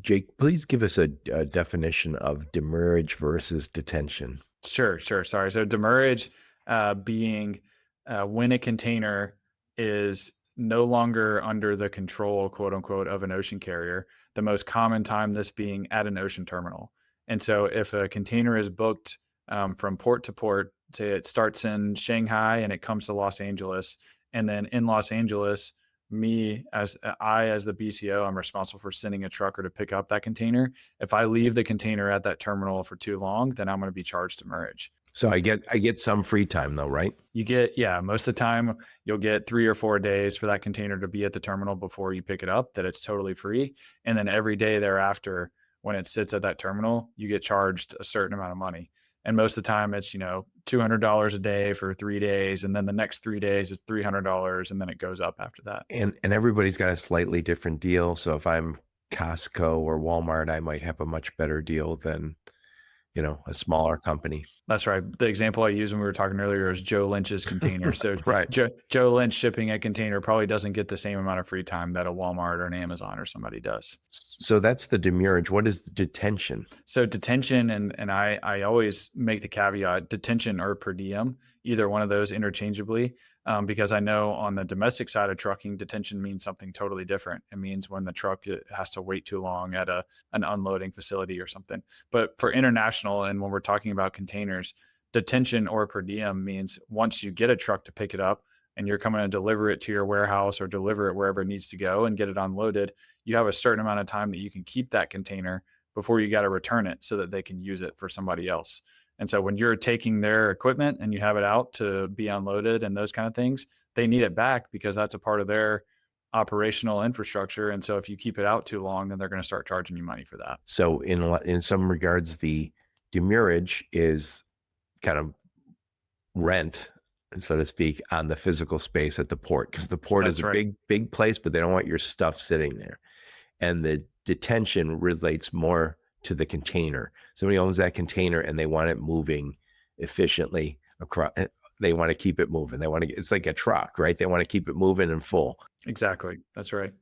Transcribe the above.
Jake, please give us a definition of demurrage versus detention. Sure. Sorry. So demurrage being when a container is no longer under the control, quote unquote, of an ocean carrier, the most common time this being at an ocean terminal. And so if a container is booked from port to port, say it starts in Shanghai and it comes to Los Angeles, and then in Los Angeles, as the BCO, I'm responsible for sending a trucker to pick up that container. If I leave the container at that terminal for too long, then I'm going to be charged demurrage. So I get some free time though, right? Most of the time you'll get 3 or 4 days for that container to be at the terminal before you pick it up, that it's totally free. And then every day thereafter, when it sits at that terminal, you get charged a certain amount of money. And most of the time it's, $200 a day for 3 days. And then the next 3 days is $300. And then it goes up after that. And everybody's got a slightly different deal. So if I'm Costco or Walmart, I might have a much better deal than, a smaller company. That's right. The example I used when we were talking earlier is Joe Lynch's container. So Right. Joe Lynch shipping a container probably doesn't get the same amount of free time that a Walmart or an Amazon or somebody does. So that's the demurrage. What is the detention? So detention, and I always make the caveat, detention or per diem, either one of those interchangeably, because I know on the domestic side of trucking, detention means something totally different. It means when the truck has to wait too long at an unloading facility or something. But for international, and when we're talking about containers, detention or per diem means once you get a truck to pick it up and you're coming to deliver it to your warehouse or deliver it wherever it needs to go and get it unloaded, you have a certain amount of time that you can keep that container before you got to return it so that they can use it for somebody else. And so when you're taking their equipment and you have it out to be unloaded and those kind of things, they need it back because that's a part of their operational infrastructure. And so if you keep it out too long, then they're going to start charging you money for that. So in some regards, the demurrage is kind of rent, so to speak, on the physical space at the port, because the port is a big place, but they don't want your stuff sitting there. And the detention relates more to the container. Somebody owns that container and they want it moving efficiently across. They want to keep it moving. It's like a truck, right? They want to keep it moving and full. Exactly. That's right.